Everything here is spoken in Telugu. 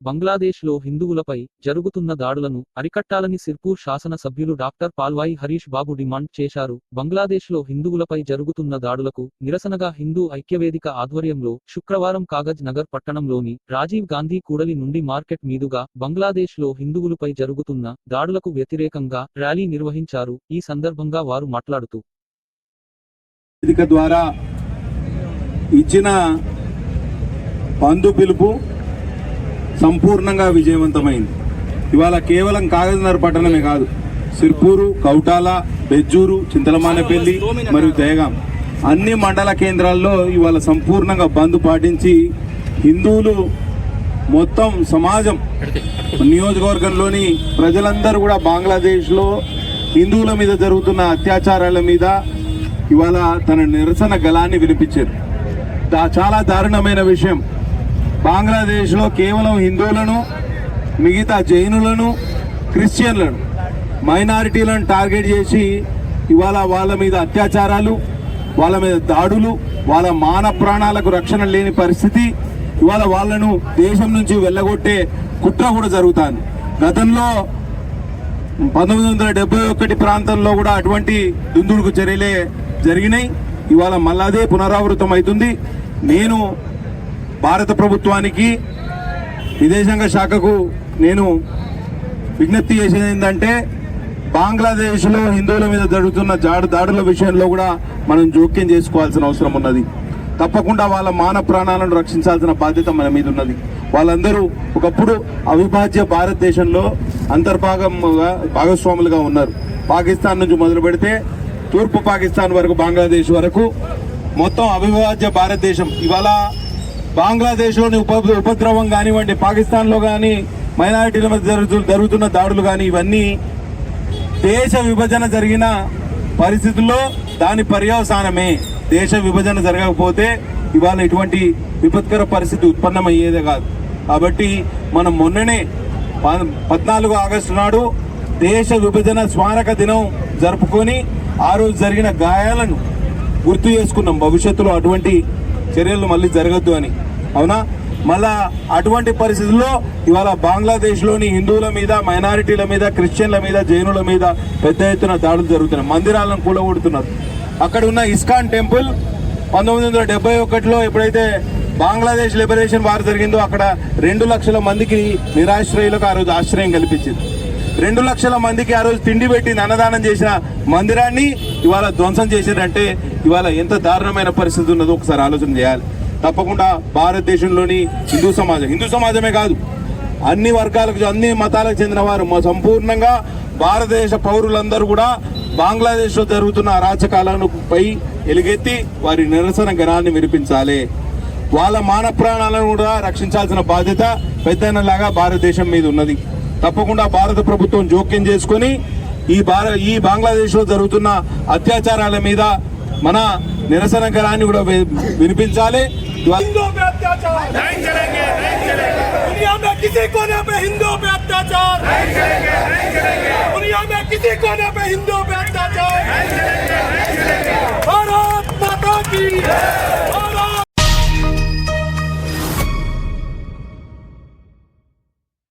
బంగ్లాదేశ్లో హిందువులపై జరుగుతున్న దాడులను అరికట్టాలని సిర్పూర్ శాసన సభ్యులు డాక్టర్ పాల్వాయి హరీష్ బాబు డిమాండ్ చేశారు. బంగ్లాదేశ్లో హిందువులపై జరుగుతున్న దాడులకు నిరసనగా హిందూ ఐక్యవేదిక ఆధ్వర్యంలో శుక్రవారం కాగజ్ నగర్ పట్టణంలోని రాజీవ్ గాంధీ కూడలి నుండి మార్కెట్ మీదుగా బంగ్లాదేశ్లో హిందువులపై జరుగుతున్న దాడులకు వ్యతిరేకంగా ర్యాలీ నిర్వహించారు. ఈ సందర్భంగా వారు మాట్లాడుతూ ద్వారా ఇచ్చిన బంధు పిలుపు సంపూర్ణంగా విజయవంతమైంది. ఇవాళ కేవలం కాగజ్నగర్ పట్టణమే కాదు, సిర్పూరు, కౌటాల, బెజ్జూరు, చింతలమానేపల్లి మరియు దయగాం అన్ని మండల కేంద్రాల్లో ఇవాళ సంపూర్ణంగా బంద్ పాటించి హిందువులు మొత్తం సమాజం నియోజకవర్గంలోని ప్రజలందరూ కూడా బంగ్లాదేశ్లో హిందువుల మీద జరుగుతున్న అత్యాచారాల మీద ఇవాళ తన నిరసన గళాన్ని వినిపించారు. చాలా దారుణమైన విషయం. బంగ్లాదేశ్లో కేవలం హిందువులను, మిగతా జైనులను, క్రిస్టియన్లను, మైనారిటీలను టార్గెట్ చేసి ఇవాళ వాళ్ళ మీద అత్యాచారాలు, వాళ్ళ మీద దాడులు, వాళ్ళ మాన ప్రాణాలకు రక్షణ లేని పరిస్థితి, ఇవాళ వాళ్ళను దేశం నుంచి వెళ్ళగొట్టే కుట్ర కూడా జరుగుతుంది. గతంలో 1971 ప్రాంతంలో కూడా అటువంటి దుందుడుకు చర్యలే జరిగినాయి. ఇవాళ మళ్ళీ అదే పునరావృతం అవుతుంది. నేను భారత ప్రభుత్వానికి, విదేశాంగ శాఖకు నేను విజ్ఞప్తి చేసేది ఏంటంటే, బంగ్లాదేశ్లో హిందువుల మీద జరుగుతున్న దాడుల విషయంలో కూడా మనం జోక్యం చేసుకోవాల్సిన అవసరం ఉన్నది. తప్పకుండా వాళ్ళ మాన ప్రాణాలను రక్షించాల్సిన బాధ్యత మన మీద ఉన్నది. వాళ్ళందరూ ఒకప్పుడు అవిభాజ్య భారతదేశంలో భాగస్వాములుగా ఉన్నారు. పాకిస్తాన్ నుంచి మొదలు పెడితే తూర్పు పాకిస్తాన్ వరకు, బంగ్లాదేశ్ వరకు మొత్తం అవిభాజ్య భారతదేశం. ఇవాళ బంగ్లాదేశ్లోని ఉపద్రవం కానివ్వండి, పాకిస్తాన్లో కానీ మైనారిటీల మధ్య జరుగుతున్న దాడులు కానీ, ఇవన్నీ దేశ విభజన జరిగిన పరిస్థితుల్లో దాని పర్యవసానమే. దేశ విభజన జరగకపోతే ఇవాళ ఇటువంటి విపత్కర పరిస్థితి ఉత్పన్నమయ్యేదే కాదు. కాబట్టి మనం మొన్ననే 14 ఆగస్టు నాడు దేశ విభజన స్మారక దినం జరుపుకొని ఆ రోజు జరిగిన గాయాలను గుర్తు చేసుకున్నాం. భవిష్యత్తులో అటువంటి చర్యలు మళ్ళీ జరగద్దు అని. అవునా? మళ్ళా అటువంటి పరిస్థితుల్లో ఇవాళ బంగ్లాదేశ్లోని హిందువుల మీద, మైనారిటీల మీద, క్రిస్టియన్ల మీద, జైనుల మీద పెద్ద ఎత్తున దాడులు జరుగుతున్నాయి. మందిరాలను కూలగొడుతున్నారు. అక్కడ ఉన్న ఇస్కాన్ టెంపుల్ 1971లో ఎప్పుడైతే బంగ్లాదేశ్ లిబరేషన్ వార్ జరిగిందో అక్కడ 2 లక్షల మందికి నిరాశ్రయులకు ఆ రోజు ఆశ్రయం కల్పించింది. 2 లక్షల మందికి ఆ రోజు తిండి పెట్టింది, అన్నదానం చేసిన మందిరాన్ని ఇవాళ ధ్వంసం చేశారంటే ఇవాళ ఎంత దారుణమైన పరిస్థితి ఉన్నదో ఒకసారి ఆలోచన చేయాలి. తప్పకుండా భారతదేశంలోని హిందూ సమాజమే కాదు, అన్ని వర్గాలకు, అన్ని మతాలకు చెందిన వారు సంపూర్ణంగా భారతదేశ పౌరులందరూ కూడా బంగ్లాదేశ్లో జరుగుతున్న అరాచకాలపై ఎలుగెత్తి వారి నిరసన గణాన్ని వినిపించాలి. వాళ్ళ మాన ప్రాణాలను కూడా రక్షించాల్సిన బాధ్యత పెద్దలాగా భారతదేశం మీద ఉన్నది. తప్పకుండా భారత ప్రభుత్వం జోక్యం చేసుకుని ఈ బంగ్లాదేశ్లో జరుగుతున్న అత్యాచారాల మీద మన నిరసన గణాన్ని కూడా వినిపించాలి. किसी कोने पे हिंदुओं पे अत्याचार, दुनिया में किसी कोने पे हिंदुओं पे अत्याचार, भारत माता की